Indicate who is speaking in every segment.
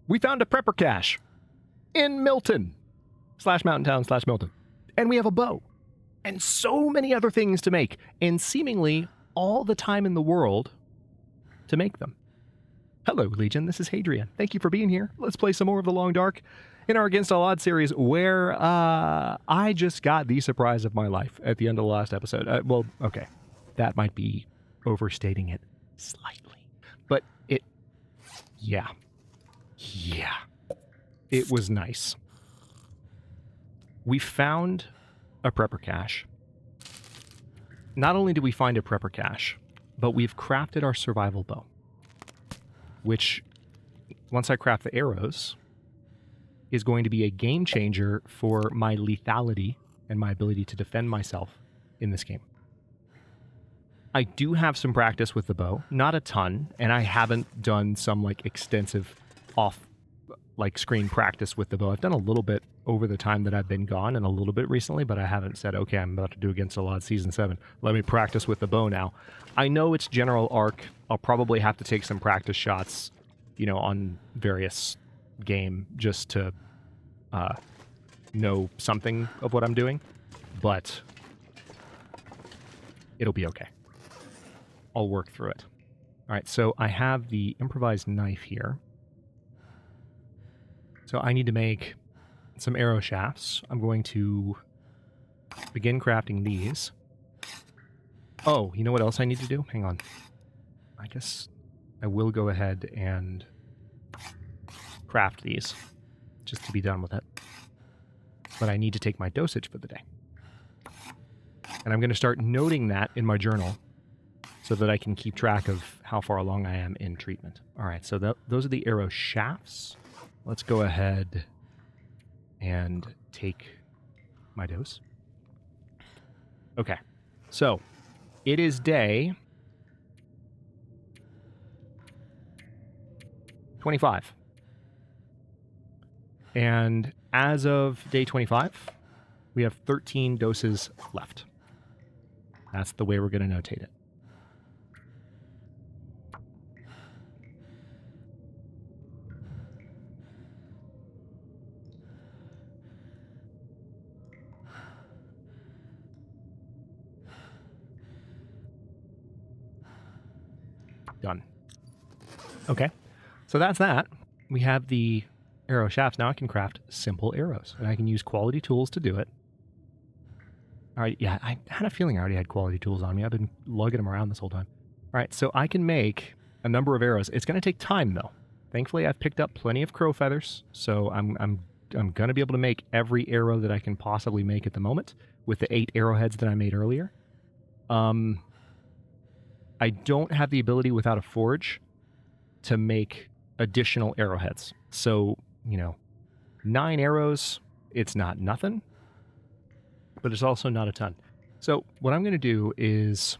Speaker 1: We found a prepper cache in Milton, /Mountain Town /Milton. And we have a bow. And so many other things to make. And seemingly all the time in the world to make them. Hello, Legion. This is Hadrian. Thank you for being here. Let's play some more of The Long Dark in our Against All Odds series, where I just got the surprise of my life at the end of the last episode. Well, okay. That might be overstating it slightly. But yeah. It was nice. We found a prepper cache. Not only did we find a prepper cache, but we've crafted our survival bow. Which, once I craft the arrows, is going to be a game changer for my lethality and my ability to defend myself in this game. I do have some practice with the bow, not a ton, and I haven't done some extensive screen practice with the bow. I've done a little bit over the time that I've been gone and a little bit recently, but I haven't said, okay, I'm about to do Against All Odds Season 7. Let me practice with the bow now. I know its general arc. I'll probably have to take some practice shots, on various game just to know something of what I'm doing, but it'll be okay. I'll work through it. All right, so I have the improvised knife here. So I need to make some arrow shafts. I'm going to begin crafting these. Oh, you know what else I need to do? Hang on. I guess I will go ahead and craft these just to be done with it. But I need to take my dosage for the day. And I'm going to start noting that in my journal so that I can keep track of how far along I am in treatment. All right, so those are the arrow shafts. Let's go ahead and take my dose. Okay, so it is day 25. And as of day 25, we have 13 doses left. That's the way we're going to notate it. Done. Okay, so that's that. We have the arrow shafts. Now I can craft simple arrows, and I can use quality tools to do it. All right, yeah, I had a feeling I already had quality tools on me. I've been lugging them around this whole time. All right, so I can make a number of arrows. It's going to take time, though. Thankfully, I've picked up plenty of crow feathers, so I'm going to be able to make every arrow that I can possibly make at the moment with the 8 arrowheads that I made earlier. I don't have the ability without a forge to make additional arrowheads. So, 9 arrows, it's not nothing, but it's also not a ton. So what I'm going to do is,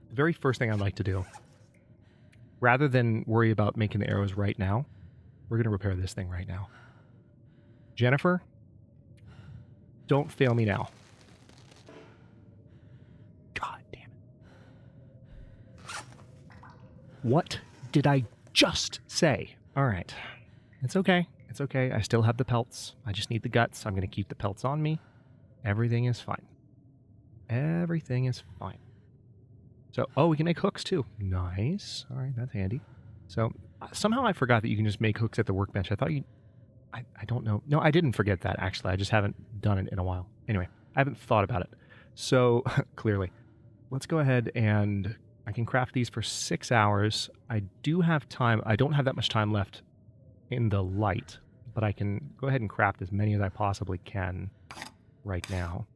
Speaker 1: the very first thing I'd like to do, rather than worry about making the arrows right now, we're going to repair this thing right now. Jennifer, don't fail me now. God damn it. What did I just say? All right. It's okay. It's okay. I still have the pelts. I just need the guts. I'm going to keep the pelts on me. Everything is fine. Everything is fine. So, we can make hooks too. Nice. All right, that's handy. So, somehow I forgot that you can just make hooks at the workbench. I thought I don't know. No, I didn't forget that, actually. I just haven't done it in a while. Anyway, I haven't thought about it. So, clearly. Let's go ahead and I can craft these for 6 hours. I do have time. I don't have that much time left in the light, but I can go ahead and craft as many as I possibly can right now.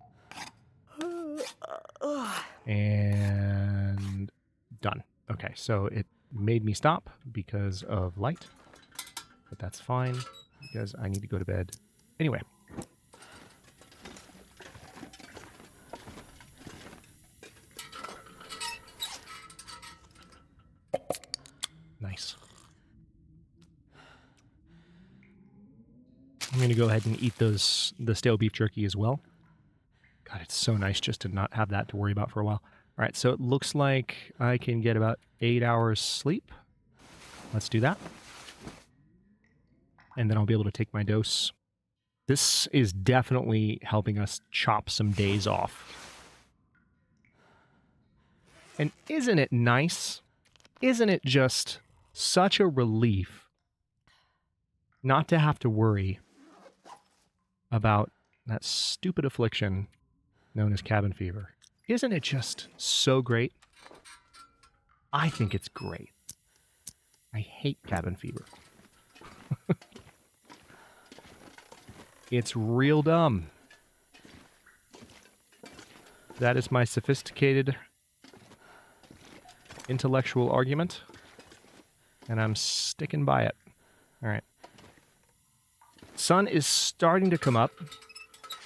Speaker 1: And done. Okay, so it made me stop because of light, but that's fine because I need to go to bed anyway. Nice. I'm going to go ahead and eat the stale beef jerky as well. God, it's so nice just to not have that to worry about for a while. All right, so it looks like I can get about 8 hours sleep. Let's do that. and then I'll be able to take my dose. This is definitely helping us chop some days off. And isn't it nice? Isn't it just such a relief not to have to worry about that stupid affliction known as cabin fever? Isn't it just so great? I think it's great. I hate cabin fever. It's real dumb. That is my sophisticated intellectual argument, and I'm sticking by it. All right. Sun is starting to come up.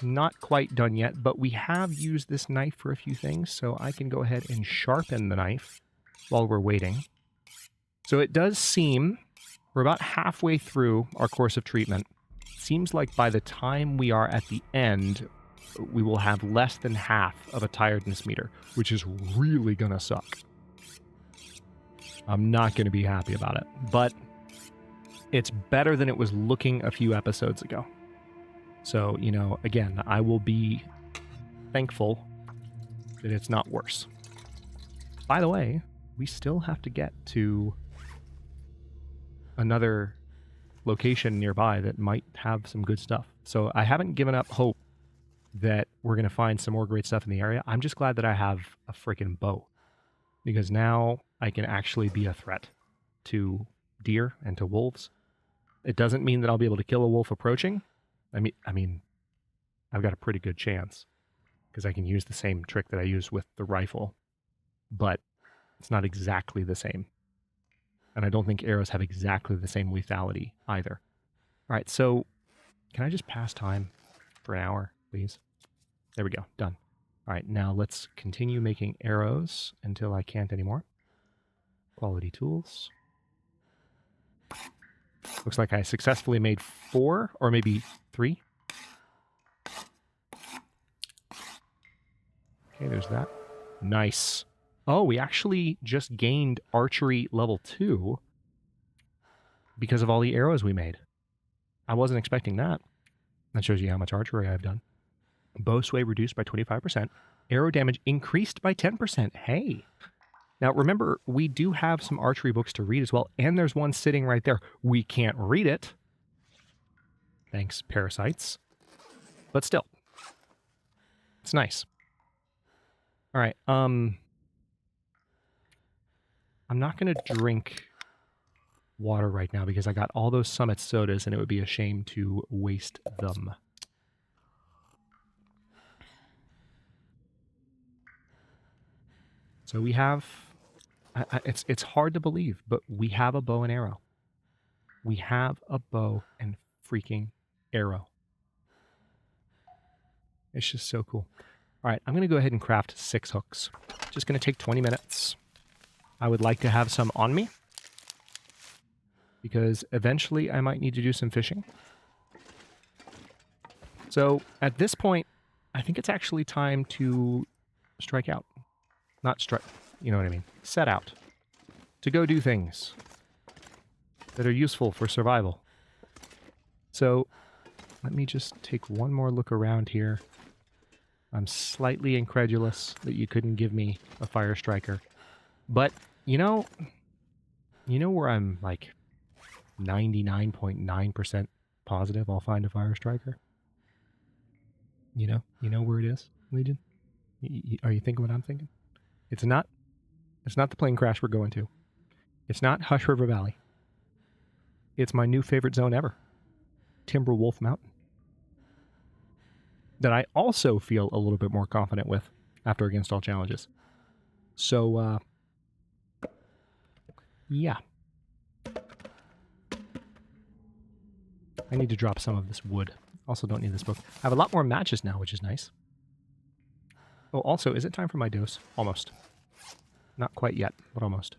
Speaker 1: Not quite done yet, but we have used this knife for a few things, so I can go ahead and sharpen the knife while we're waiting. So it does seem we're about halfway through our course of treatment. Seems like by the time we are at the end, we will have less than half of a tiredness meter, which is really gonna suck. I'm not gonna be happy about it, but it's better than it was looking a few episodes ago. So, you know, again, I will be thankful that it's not worse. By the way, we still have to get to another location nearby that might have some good stuff. So I haven't given up hope that we're going to find some more great stuff in the area. I'm just glad that I have a freaking bow, because now I can actually be a threat to deer and to wolves. It doesn't mean that I'll be able to kill a wolf approaching. I mean, I've got a pretty good chance because I can use the same trick that I use with the rifle, but it's not exactly the same. And I don't think arrows have exactly the same lethality either. All right, so can I just pass time for an hour, please? There we go, done. All right, now let's continue making arrows until I can't anymore. Quality tools. Looks like I successfully made 4, or maybe 3. Okay, there's that. Nice. Oh, we actually just gained archery level 2 because of all the arrows we made. I wasn't expecting that. That shows you how much archery I've done. Bow sway reduced by 25%. Arrow damage increased by 10%. Hey. Now, remember, we do have some archery books to read as well, and there's one sitting right there. We can't read it. Thanks, parasites. But still, it's nice. All right, I'm not going to drink water right now because I got all those Summit sodas, and it would be a shame to waste them. So we have... it's hard to believe, but we have a bow and arrow. We have a bow and freaking arrow. It's just so cool. All right, I'm going to go ahead and craft 6 hooks. Just going to take 20 minutes. I would like to have some on me, because eventually I might need to do some fishing. So at this point, I think it's actually time to strike out. Not strike, you know what I mean. Set out to go do things that are useful for survival. So let me just take one more look around here. I'm slightly incredulous that you couldn't give me a fire striker. But, you know where I'm like 99.9% positive I'll find a fire striker? You know where it is, Legion? Are you thinking what I'm thinking? It's not the plane crash we're going to. It's not Hush River Valley. It's my new favorite zone ever, Timberwolf Mountain, that I also feel a little bit more confident with after Against All Challenges. So, yeah. I need to drop some of this wood. Also don't need this book. I have a lot more matches now, which is nice. Oh, also, is it time for my dose? Almost. Not quite yet, but almost.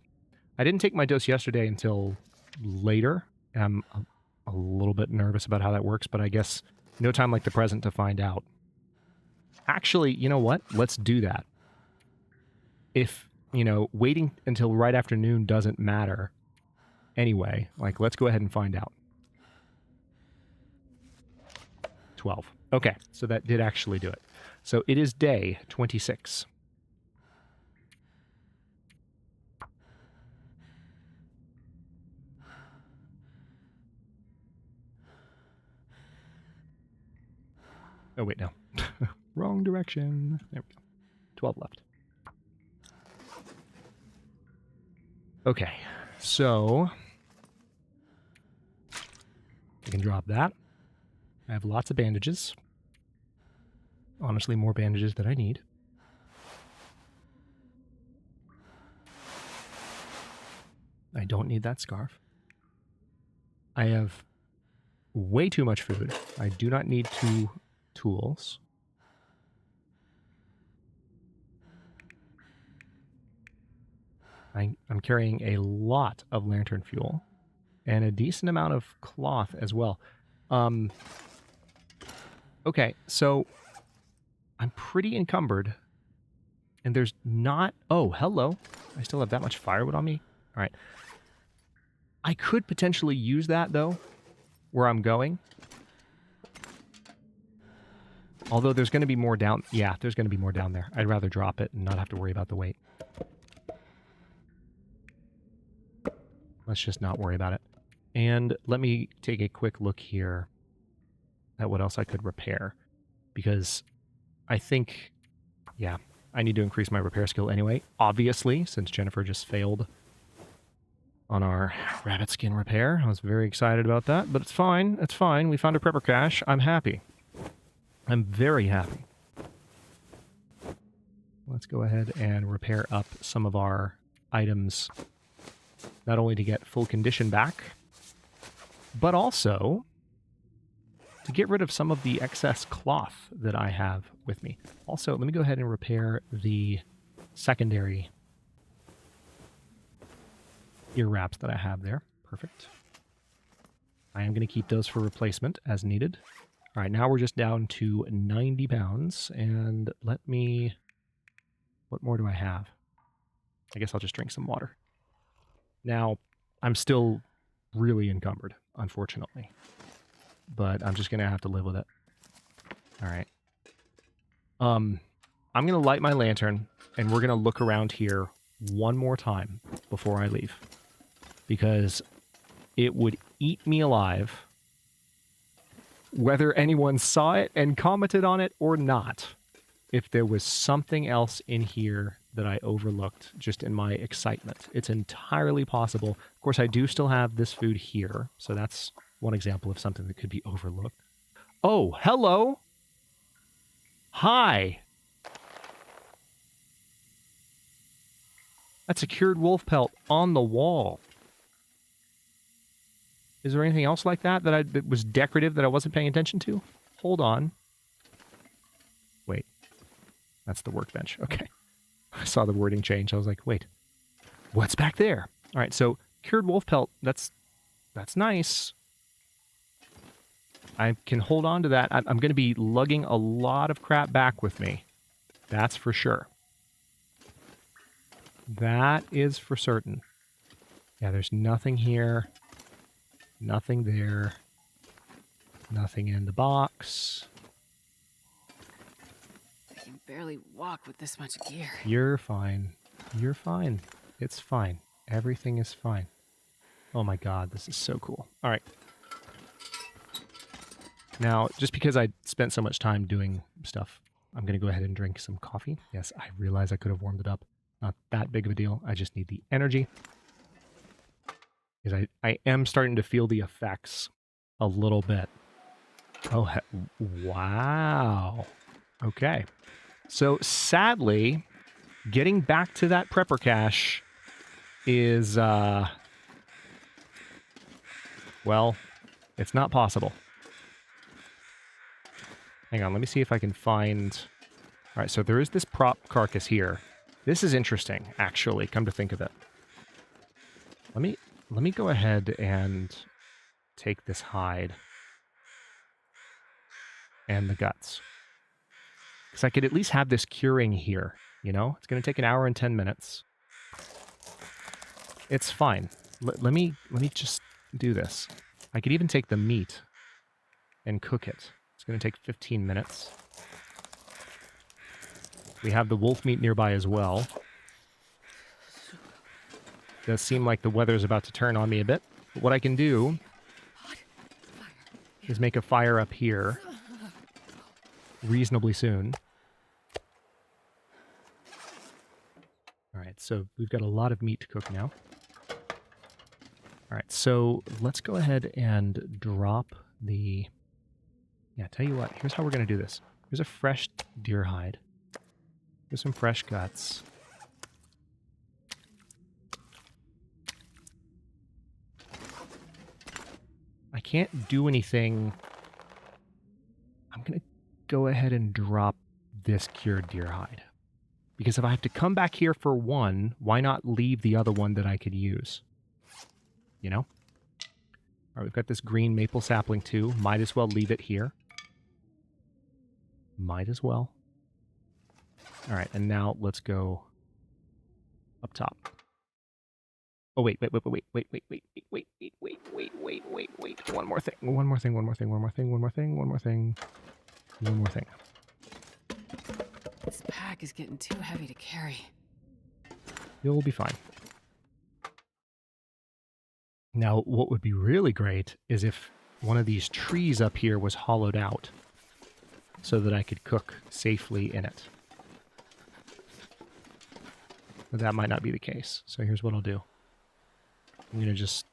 Speaker 1: I didn't take my dose yesterday until later, and I'm a little bit nervous about how that works, but I guess no time like the present to find out. Actually, you know what? Let's do that. If, waiting until right after noon doesn't matter anyway, like, let's go ahead and find out. 12. Okay, so that did actually do it. So it is day 26. Oh, wait, no. Wrong direction. There we go. 12 left. Okay, so I can drop that. I have lots of bandages. Honestly, more bandages than I need. I don't need that scarf. I have way too much food. I do not need 2 tools. I'm carrying a lot of lantern fuel and a decent amount of cloth as well. Okay, so I'm pretty encumbered, and there's not... Oh, hello. I still have that much firewood on me. All right. I could potentially use that, though, where I'm going. Although there's going to be more down... Yeah, there's going to be more down there. I'd rather drop it and not have to worry about the weight. Let's just not worry about it. And let me take a quick look here at what else I could repair. Because I think, yeah, I need to increase my repair skill anyway. Obviously, since Jennifer just failed on our rabbit skin repair. I was very excited about that, but it's fine. It's fine. We found a prepper cache. I'm happy. I'm very happy. Let's go ahead and repair up some of our items, not only to get full condition back, but also to get rid of some of the excess cloth that I have with me. Also, let me go ahead and repair the secondary ear wraps that I have there. Perfect. I am going to keep those for replacement as needed. All right, now we're just down to 90 pounds, and let me... What more do I have? I guess I'll just drink some water. Now, I'm still really encumbered, unfortunately. But I'm just going to have to live with it. All right. I'm going to light my lantern, and we're going to look around here one more time before I leave. Because it would eat me alive whether anyone saw it and commented on it or not, if there was something else in here that I overlooked just in my excitement. It's entirely possible. Of course, I do still have this food here, so that's one example of something that could be overlooked. Oh, hello! Hi! That's a cured wolf pelt on the wall. Is there anything else like that that was decorative that I wasn't paying attention to? Hold on. Wait. That's the workbench. Okay. I saw the wording change. I was like, wait. What's back there? All right, so cured wolf pelt, that's nice. I can hold on to that. I'm going to be lugging a lot of crap back with me. That's for sure. That is for certain. Yeah, there's nothing here. Nothing there. Nothing in the box.
Speaker 2: I can barely walk with this much gear.
Speaker 1: You're fine. You're fine. It's fine. Everything is fine. Oh my god, this is so cool. All right. Now, just because I spent so much time doing stuff, I'm going to go ahead and drink some coffee. Yes, I realize I could have warmed it up. Not that big of a deal. I just need the energy. Because I am starting to feel the effects a little bit. Oh, wow. Okay. So, sadly, getting back to that prepper cache is, well, it's not possible. Hang on, let me see if I can find... All right, so there is this prop carcass here. This is interesting, actually, come to think of it. Let me go ahead and take this hide and the guts. Because I could at least have this curing here, you know? It's going to take 1 hour and 10 minutes. It's fine. Let me just do this. I could even take the meat and cook it. It's going to take 15 minutes. We have the wolf meat nearby as well. Does seem like the weather is about to turn on me a bit. But what I can do is make a fire up here reasonably soon. Alright, so we've got a lot of meat to cook now. Alright, so let's go ahead and drop the... Yeah, tell you what, here's how we're going to do this. Here's a fresh deer hide. Here's some fresh guts. I can't do anything. I'm going to go ahead and drop this cured deer hide. Because if I have to come back here for one, why not leave the other one that I could use? You know? All right, we've got this green maple sapling too. Might as well leave it here. Might as well. All right, and now let's go up top. Oh, wait. One more thing.
Speaker 2: This pack is getting too heavy to carry.
Speaker 1: You'll be fine. Now, what would be really great is if one of these trees up here was hollowed out so that I could cook safely in it. But that might not be the case. So here's what I'll do. I'm going to just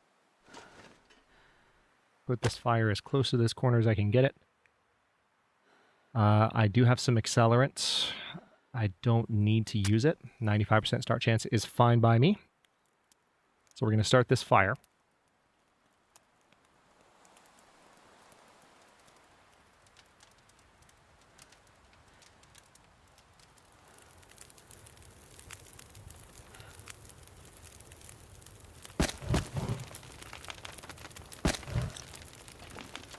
Speaker 1: put this fire as close to this corner as I can get it. I do have some accelerant. I don't need to use it. 95% start chance is fine by me. So we're going to start this fire.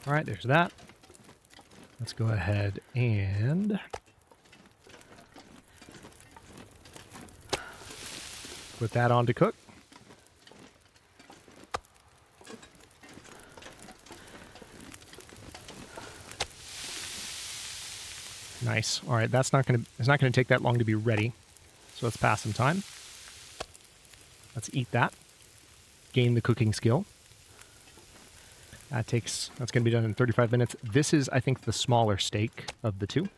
Speaker 1: All right, there's that. Let's go ahead and put that on to cook. Nice. All right, it's not going to take that long to be ready. So let's pass some time. Let's eat that. Gain the cooking skill. That's going to be done in 35 minutes. This is, I think, the smaller steak of the two.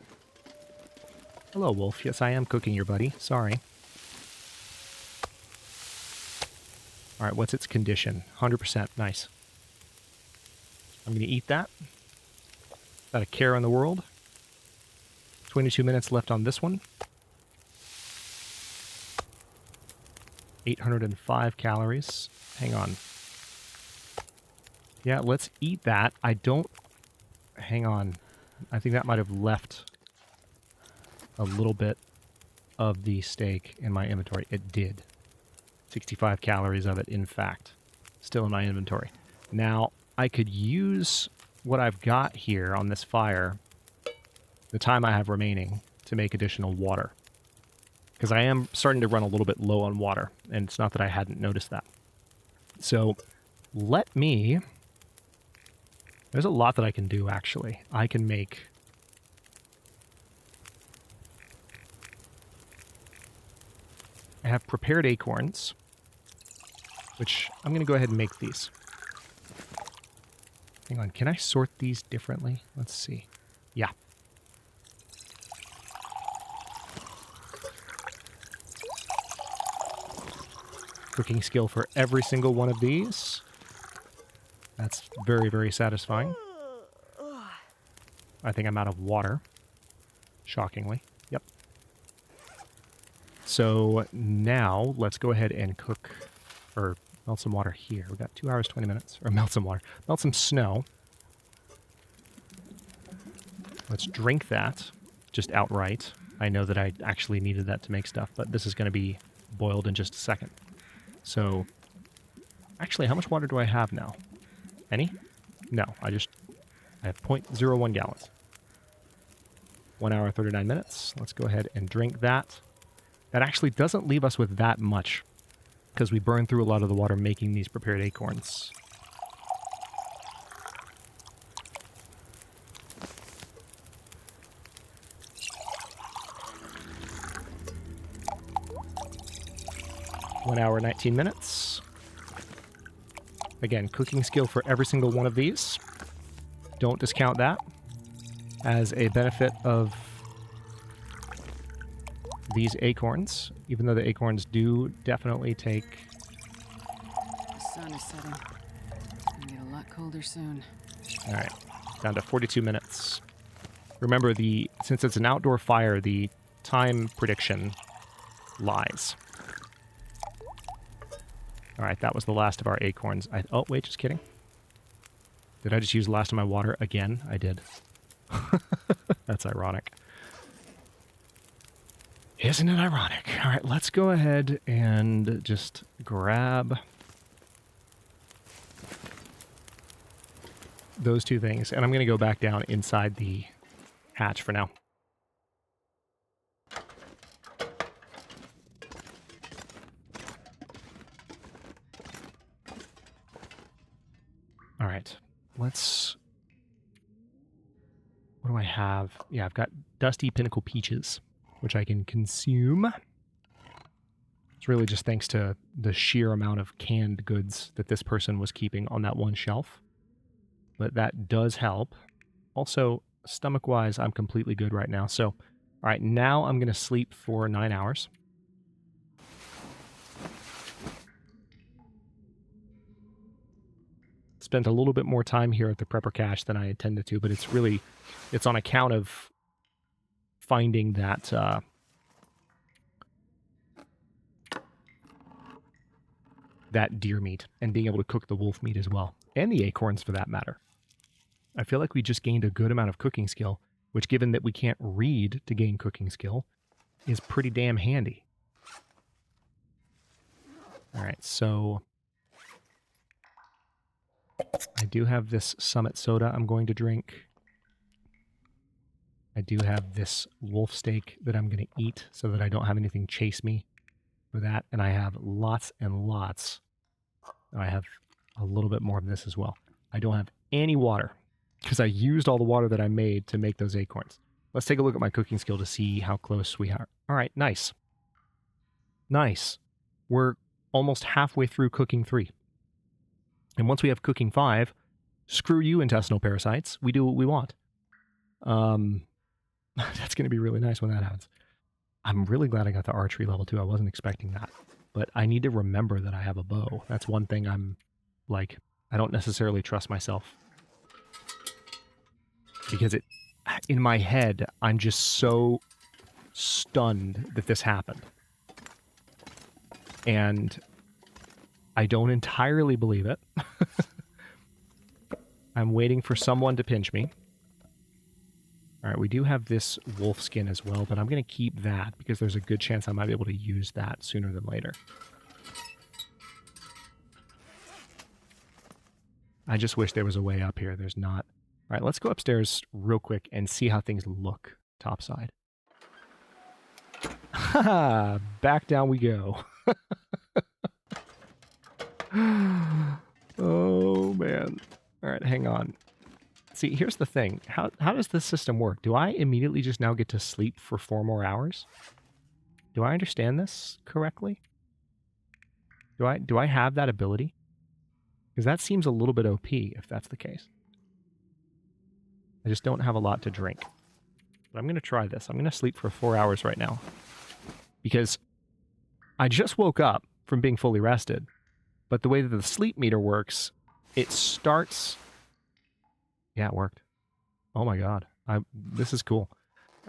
Speaker 1: Hello, Wolf. Yes, I am cooking your buddy. Sorry. All right, what's its condition? 100%. Nice. I'm going to eat that. Not a care in the world. 22 minutes left on this one. 805 calories. Hang on. Yeah, let's eat that. I don't... Hang on. I think that might have left a little bit of the steak in my inventory. It did. 65 calories of it, in fact. Still in my inventory. Now, I could use what I've got here on this fire, the time I have remaining, to make additional water. Because I am starting to run a little bit low on water, and it's not that I hadn't noticed that. So, let me... There's a lot that I can do, actually. I can make... I have prepared acorns, which I'm going to go ahead and make these. Hang on, can I sort these differently? Let's see. Yeah. Cooking skill for every single one of these. That's very, very satisfying. I think I'm out of water. Shockingly. Yep. So now let's go ahead and cook, or melt some water here. We've got 2 hours, 20 minutes. Or melt some water. Melt some snow. Let's drink that just outright. I know that I actually needed that to make stuff, but this is going to be boiled in just a second. So, actually, how much water do I have now? Any? No, I have 0.01 gallons. 1 hour, 39 minutes. Let's go ahead and drink that. That actually doesn't leave us with that much, because we burned through a lot of the water making these prepared acorns. 1 hour, 19 minutes. Again, cooking skill for every single one of these. Don't discount that as a benefit of these acorns, even though the acorns do definitely take...
Speaker 2: The sun is setting. It's gonna get a lot colder soon.
Speaker 1: All right, down to 42 minutes. Remember, since it's an outdoor fire, the time prediction lies. All right, that was the last of our acorns. Oh, wait, just kidding. Did I just use the last of my water again? I did. That's ironic. Isn't it ironic? All right, let's go ahead and just grab those two things. And I'm going to go back down inside the hatch for now. All right, let's... What do I have? Yeah, I've got Dusty Pinnacle Peaches, which I can consume. It's really just thanks to the sheer amount of canned goods that this person was keeping on that one shelf. But that does help. Also, stomach-wise, I'm completely good right now. So, all right, now I'm going to sleep for 9 hours. Spent a little bit more time here at the prepper cache than I intended to, but it's on account of finding that that deer meat and being able to cook the wolf meat as well, and the acorns for that matter. I feel like we just gained a good amount of cooking skill, which, given that we can't read to gain cooking skill, is pretty damn handy. All right, so I do have this Summit soda I'm going to drink. I do have this wolf steak that I'm going to eat so that I don't have anything chase me for that. And I have lots and lots. I have a little bit more of this as well. I don't have any water because I used all the water that I made to make those acorns. Let's take a look at my cooking skill to see how close we are. All right, nice. Nice. We're almost halfway through cooking 3. And once we have cooking 5, screw you, intestinal parasites. We do what we want. That's going to be really nice when that happens. I'm really glad I got the archery level 2. I wasn't expecting that. But I need to remember that I have a bow. That's one thing I'm like, I don't necessarily trust myself. Because in my head, I'm just so stunned that this happened. And I don't entirely believe it. I'm waiting for someone to pinch me. All right, we do have this wolf skin as well, but I'm going to keep that because there's a good chance I might be able to use that sooner than later. I just wish there was a way up here. There's not. All right, let's go upstairs real quick and see how things look topside. Ha! Back down we go. Oh, man. All right, hang on. See, here's the thing. How does this system work? Do I immediately just now get to sleep for 4 more hours? Do I understand this correctly? Do I have that ability? Because that seems a little bit OP if that's the case. I just don't have a lot to drink. But I'm going to try this. I'm going to sleep for 4 hours right now. Because I just woke up from being fully rested. But the way that the sleep meter works, it starts... Yeah, it worked. Oh my god. This is cool.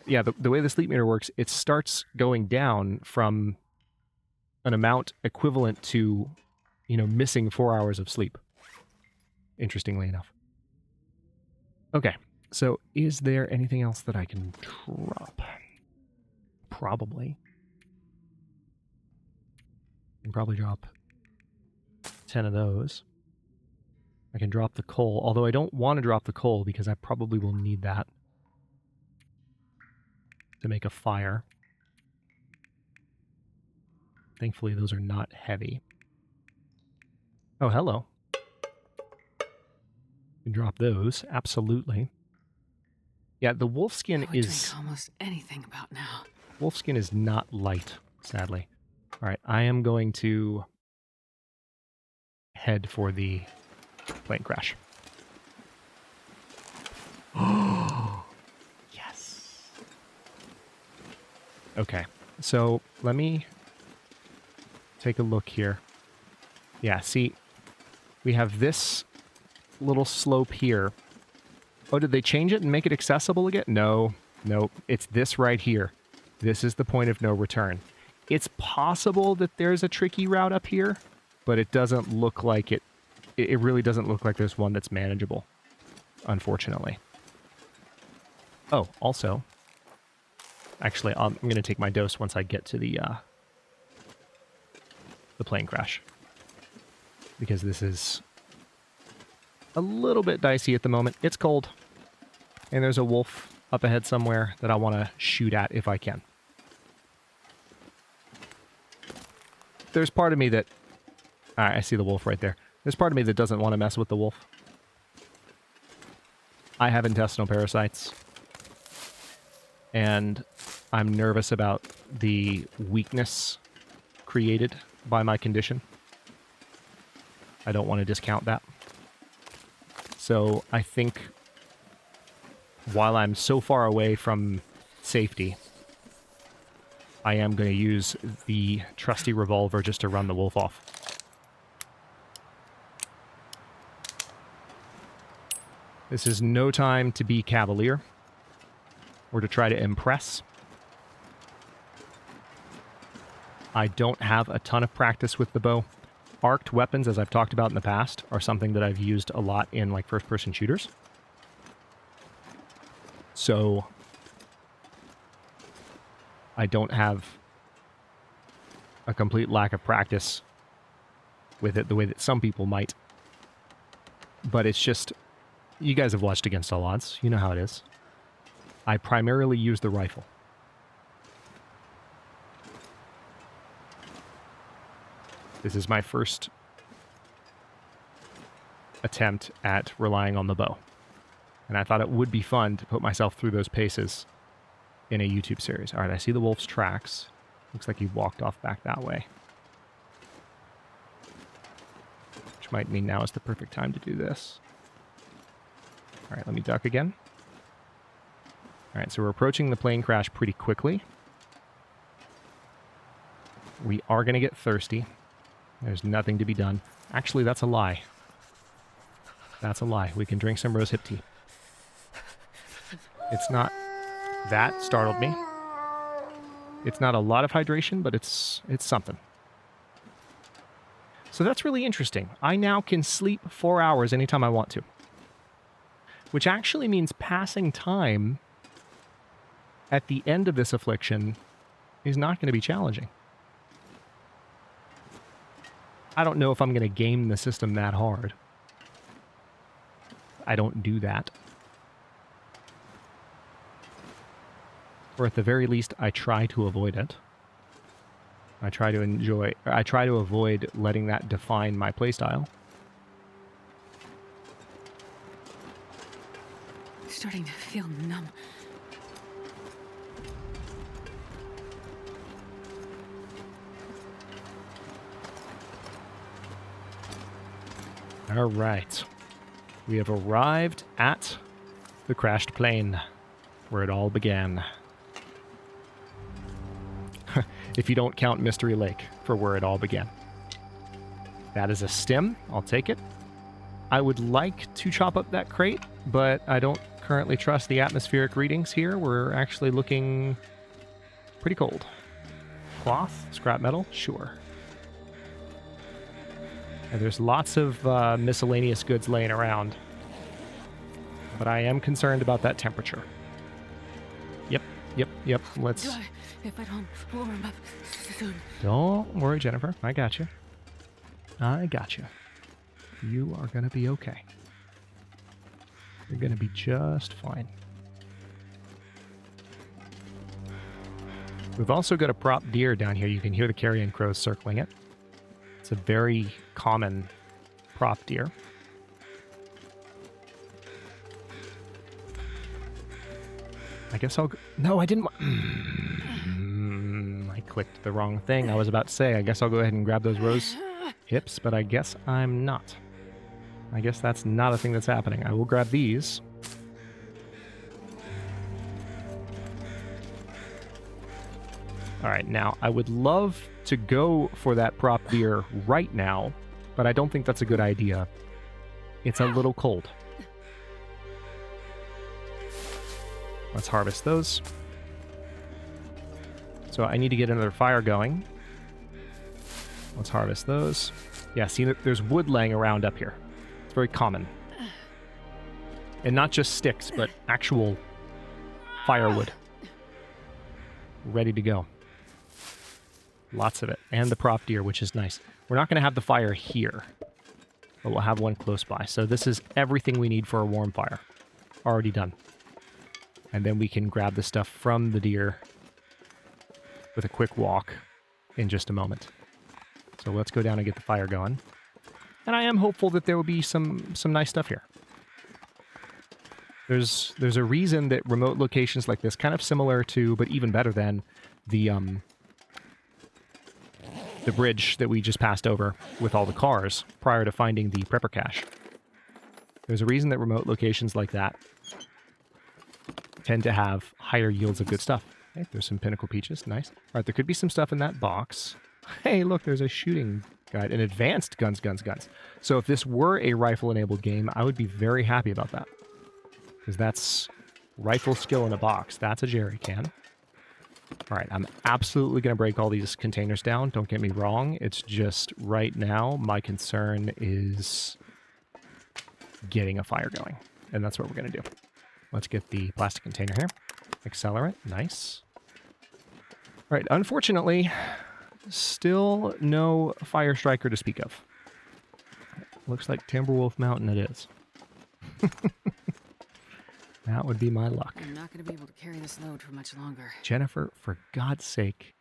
Speaker 1: Yeah, the way the sleep meter works, it starts going down from an amount equivalent to, missing 4 hours of sleep. Interestingly enough. Okay, so is there anything else that I can drop? Probably. I can probably drop 10 of those. I can drop the coal, although I don't want to drop the coal because I probably will need that to make a fire. Thankfully, those are not heavy. Oh, hello. You can drop those, absolutely. Yeah, the wolfskin
Speaker 2: I would drink almost anything about now.
Speaker 1: Wolfskin is not light, sadly. All right, I am going to head for the plane crash. Yes. Okay, so let me take a look here. Yeah, see, we have this little slope here. Oh, did they change it and make it accessible again? No, nope. It's this right here. This is the point of no return. It's possible that there's a tricky route up here, but it doesn't look like it. It really doesn't look like there's one that's manageable, unfortunately. Oh, also, actually, I'm going to take my dose once I get to the plane crash, because this is a little bit dicey at the moment. It's cold, and there's a wolf up ahead somewhere that I want to shoot at if I can. There's part of me that... I see the wolf right there. There's part of me that doesn't want to mess with the wolf. I have intestinal parasites, and I'm nervous about the weakness created by my condition. I don't want to discount that. So I think while I'm so far away from safety, I am going to use the trusty revolver just to run the wolf off. This is no time to be cavalier or to try to impress. I don't have a ton of practice with the bow. Arced weapons, as I've talked about in the past, are something that I've used a lot in like first-person shooters. So I don't have a complete lack of practice with it the way that some people might. But it's just, you guys have watched Against All Odds. You know how it is. I primarily use the rifle. This is my first attempt at relying on the bow. And I thought it would be fun to put myself through those paces in a YouTube series. All right, I see the wolf's tracks. Looks like he walked off back that way. Which might mean now is the perfect time to do this. All right, let me duck again. All right, so we're approaching the plane crash pretty quickly. We are going to get thirsty. There's nothing to be done. Actually, that's a lie. That's a lie. We can drink some rose hip tea. It's not... That startled me. It's not a lot of hydration, but it's something. So that's really interesting. I now can sleep 4 hours anytime I want to. Which actually means passing time at the end of this affliction is not going to be challenging. I don't know if I'm going to game the system that hard. I don't do that. Or at the very least, I try to avoid it. I try to avoid letting that define my playstyle.
Speaker 2: Starting to feel numb.
Speaker 1: All right. We have arrived at the crashed plane, where it all began. If you don't count Mystery Lake for where it all began. That is a stim. I'll take it. I would like to chop up that crate, but I don't currently trust the atmospheric readings here. We're actually looking pretty cold. Cloth, scrap metal, sure. And there's lots of miscellaneous goods laying around. But I am concerned about that temperature. Yep. Let's...
Speaker 2: If I don't warm up soon.
Speaker 1: Don't worry, Jennifer. I got you. You are going to be okay. You're going to be just fine. We've also got a prop deer down here. You can hear the carrion crows circling it. It's a very common prop deer. I guess I'll go... No, I didn't... I clicked the wrong thing. I was about to say, I guess I'll go ahead and grab those rose hips, but I guess I'm not. I guess that's not a thing that's happening. I will grab these. All right, now I would love to go for that prop deer right now, but I don't think that's a good idea. It's a little cold. Let's harvest those. So I need to get another fire going. Let's harvest those. Yeah, see, there's wood laying around up here. It's very common. And not just sticks, but actual firewood. Ready to go. Lots of it. And the prop deer, which is nice. We're not going to have the fire here, but we'll have one close by. So this is everything we need for a warm fire. Already done. And then we can grab the stuff from the deer with a quick walk in just a moment. So let's go down and get the fire going. And I am hopeful that there will be some nice stuff here. There's a reason that remote locations like this, kind of similar to, but even better than, the bridge that we just passed over with all the cars prior to finding the prepper cache. There's a reason that remote locations like that tend to have higher yields of good stuff. Okay, there's some pinnacle peaches. Nice. All right, there could be some stuff in that box. Hey, look, there's a shooting guide. An advanced guns. So if this were a rifle-enabled game, I would be very happy about that. Because that's rifle skill in a box. That's a jerry can. All right, I'm absolutely going to break all these containers down. Don't get me wrong. It's just right now, my concern is getting a fire going. And that's what we're going to do. Let's get the plastic container here. Accelerant. Nice. All right, unfortunately, still no fire striker to speak of. Looks like Timberwolf Mountain it is. That would be my luck.
Speaker 2: I'm not going to be able to carry this load for much longer.
Speaker 1: Jennifer, for God's sake.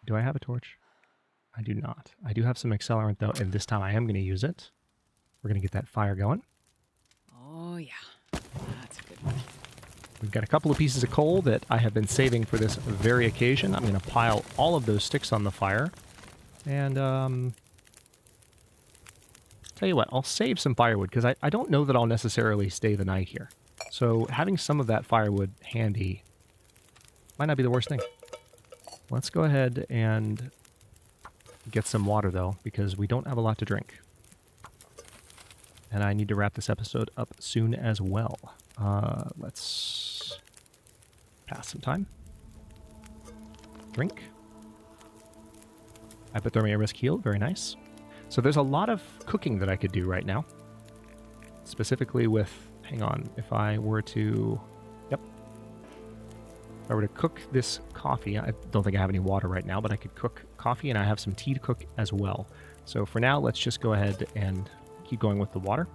Speaker 1: Do I have a torch? I do not. I do have some accelerant, though, and this time I am going to use it. We're going to get that fire going.
Speaker 2: Oh, yeah. That's a good one.
Speaker 1: We've got a couple of pieces of coal that I have been saving for this very occasion. I'm going to pile all of those sticks on the fire. And, tell you what, I'll save some firewood, because I don't know that I'll necessarily stay the night here. So having some of that firewood handy might not be the worst thing. Let's go ahead and get some water, though, because we don't have a lot to drink. And I need to wrap this episode up soon as well. Let's pass some time. Drink. Hypothermia risk healed. Very nice. So there's a lot of cooking that I could do right now. Specifically with... Hang on. If I were to... Yep. If I were to cook this coffee... I don't think I have any water right now, but I could cook coffee, and I have some tea to cook as well. So for now, let's just go ahead and keep going with the water.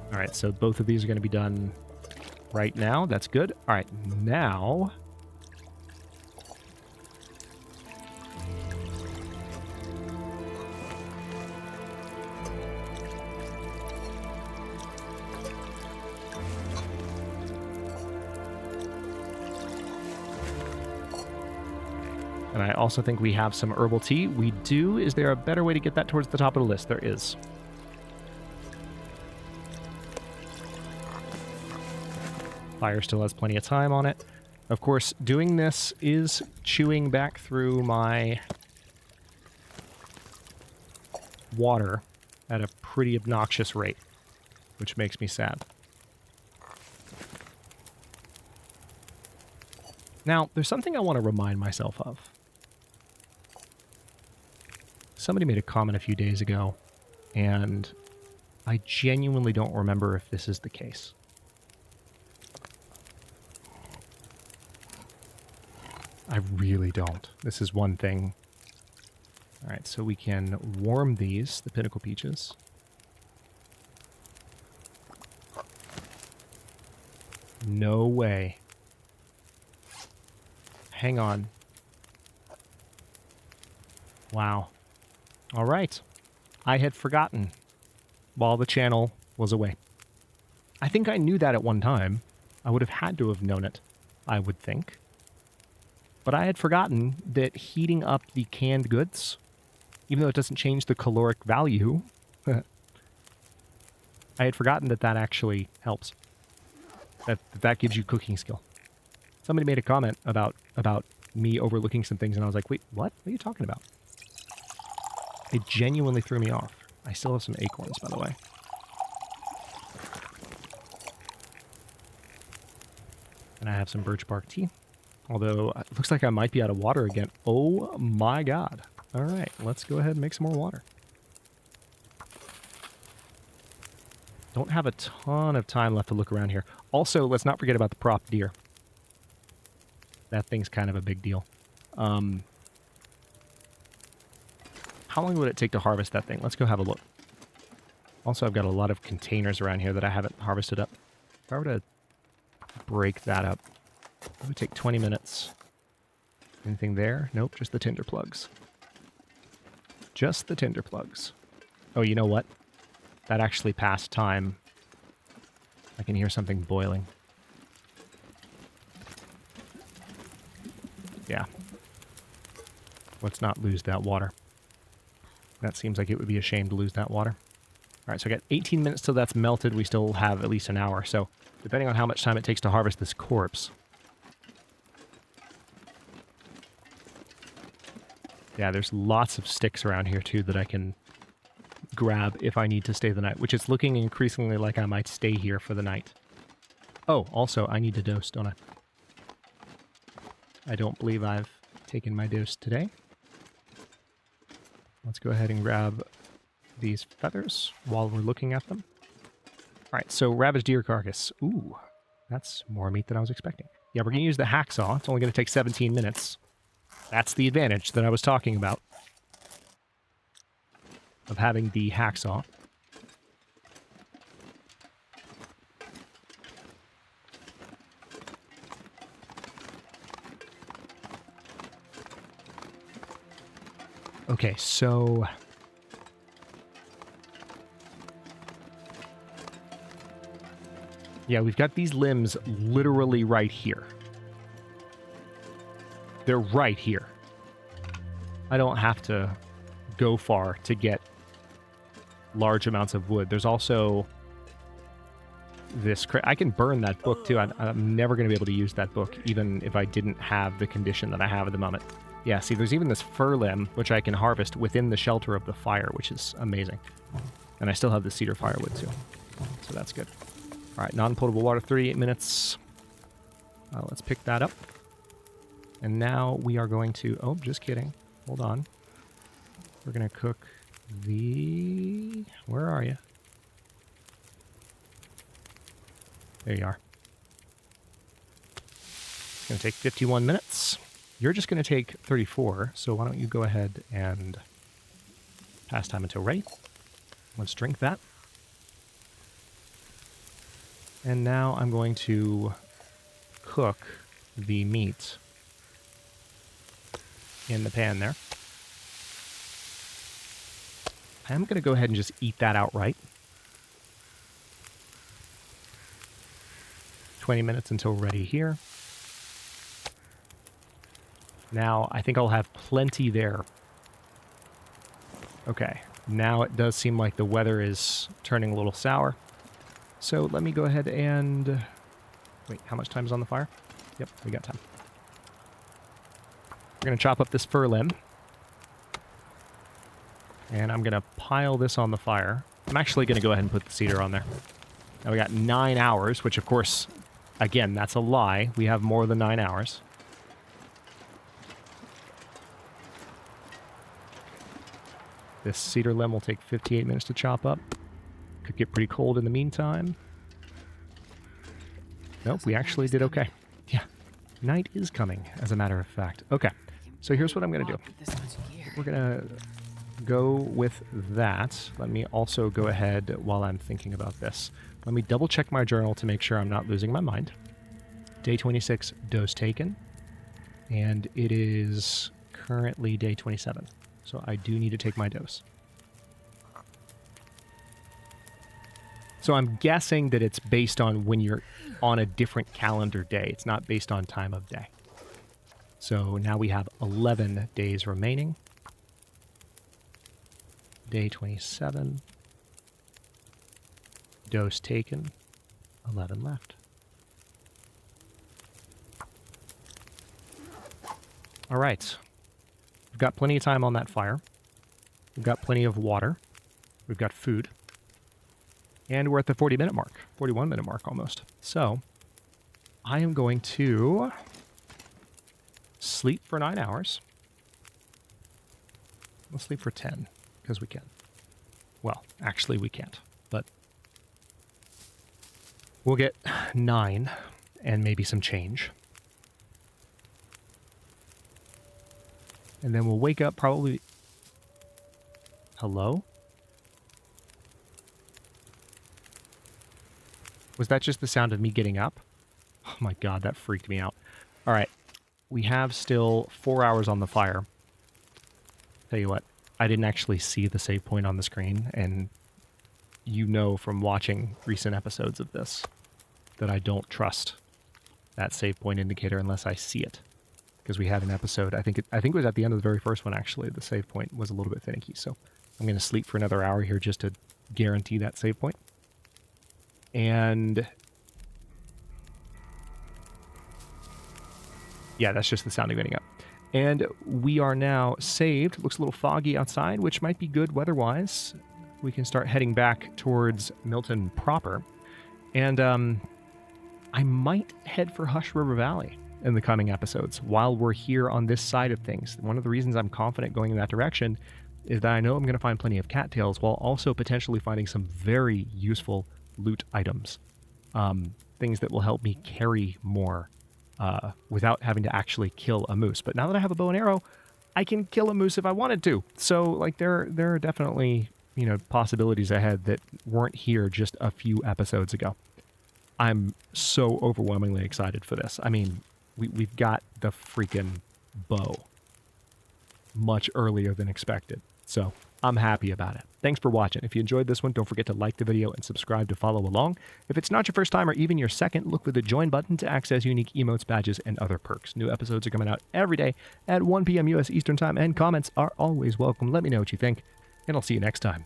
Speaker 1: All right, so both of these are going to be done right now. That's good. All right, now... And I also think we have some herbal tea. We do. Is there a better way to get that towards the top of the list? There is. Fire still has plenty of time on it. Of course, doing this is chewing back through my water at a pretty obnoxious rate, which makes me sad. Now, there's something I want to remind myself of. Somebody made a comment a few days ago, and I genuinely don't remember if this is the case. I really don't. This is one thing. All right, so we can warm these, the pinnacle peaches. No way. Hang on. Wow. All right. I had forgotten while the channel was away. I think I knew that at one time. I would have had to have known it, I would think. But I had forgotten that heating up the canned goods, even though it doesn't change the caloric value, I had forgotten that that actually helps. That gives you cooking skill. Somebody made a comment about me overlooking some things, and I was like, wait, what? What are you talking about? It genuinely threw me off. I still have some acorns, by the way. And I have some birch bark tea. Although, it looks like I might be out of water again. Oh my god. All right, let's go ahead and make some more water. Don't have a ton of time left to look around here. Also, let's not forget about the prop deer. That thing's kind of a big deal. How long would it take to harvest that thing? Let's go have a look. Also, I've got a lot of containers around here that I haven't harvested up. If I were to break that up, it would take 20 minutes. Anything there? Nope, just the tinder plugs. Just the tinder plugs. Oh, you know what? That actually passed time. I can hear something boiling. Yeah. Let's not lose that water. That seems like it would be a shame to lose that water. All right, so I got 18 minutes till that's melted. We still have at least an hour. So depending on how much time it takes to harvest this corpse. Yeah, there's lots of sticks around here too that I can grab if I need to stay the night, which is looking increasingly like I might stay here for the night. Oh, also, I need to dose, don't I? I don't believe I've taken my dose today. Let's go ahead and grab these feathers while we're looking at them. All right, so ravaged deer carcass. Ooh, that's more meat than I was expecting. Yeah, we're going to use the hacksaw. It's only going to take 17 minutes. That's the advantage that I was talking about of having the hacksaw. Okay, so yeah, we've got these limbs literally right here. They're right here. I don't have to go far to get large amounts of wood. There's also this... I can burn that book, too. I'm never going to be able to use that book, even if I didn't have the condition that I have at the moment. Yeah, see, there's even this fir limb, which I can harvest within the shelter of the fire, which is amazing. And I still have the cedar firewood, too. So that's good. All right, non-potable water, 38 minutes. Let's pick that up. And now we are going to... Oh, just kidding. Hold on. We're going to cook the... Where are you? There you are. It's going to take 51 minutes. You're just going to take 34, so why don't you go ahead and pass time until ready. Let's drink that. And now I'm going to cook the meat in the pan there. I'm going to go ahead and just eat that outright. 20 minutes until ready here. Now, I think I'll have plenty there. Okay, now it does seem like the weather is turning a little sour. So let me go ahead and... Wait, how much time is on the fire? Yep, we got time. We're going to chop up this fir limb. And I'm going to pile this on the fire. I'm actually going to go ahead and put the cedar on there. Now we got 9 hours, which of course, again, that's a lie. We have more than 9 hours. This cedar limb will take 58 minutes to chop up. Could get pretty cold in the meantime. Nope, we actually did okay. Yeah, night is coming, as a matter of fact. Okay, so here's what I'm going to do. We're going to go with that. Let me also go ahead while I'm thinking about this. Let me double check my journal to make sure I'm not losing my mind. Day 26, dose taken. And it is currently day 27. So I do need to take my dose. So I'm guessing that it's based on when you're on a different calendar day. It's not based on time of day. So now we have 11 days remaining. Day 27. Dose taken. 11 left. All right. We've got plenty of time on that fire. We've got plenty of water. We've got food. And we're at the 40-minute mark, 41-minute mark almost. So I am going to sleep for 9 hours. We'll sleep for 10, because we can. Well, actually we can't, but we'll get 9 and maybe some change. And then we'll wake up probably... Hello? Was that just the sound of me getting up? Oh my god, that freaked me out. Alright, we have still 4 hours on the fire. Tell you what, I didn't actually see the save point on the screen, and you know from watching recent episodes of this that I don't trust that save point indicator unless I see it. Because we had an episode, I think it was at the end of the very first one actually, the save point was a little bit finicky, so I'm going to sleep for another hour here just to guarantee that save point. And yeah, that's just the sound of getting up. And we are now saved. Looks a little foggy outside, which might be good weather-wise. We can start heading back towards Milton proper. And I might head for Hush River Valley in the coming episodes while we're here on this side of things. One of the reasons I'm confident going in that direction is that I know I'm going to find plenty of cattails while also potentially finding some very useful loot items, things that will help me carry more without having to actually kill a moose. But now that I have a bow and arrow, I can kill a moose if I wanted to. So like there are definitely, you know, possibilities ahead that weren't here just a few episodes ago. I'm so overwhelmingly excited for this. I mean, we've got the freaking bow much earlier than expected. So I'm happy about it. Thanks for watching. If you enjoyed this one, don't forget to like the video and subscribe to follow along. If it's not your first time or even your second, look for the join button to access unique emotes, badges, and other perks. New episodes are coming out every day at 1 p.m. U.S. Eastern Time, and comments are always welcome. Let me know what you think, and I'll see you next time.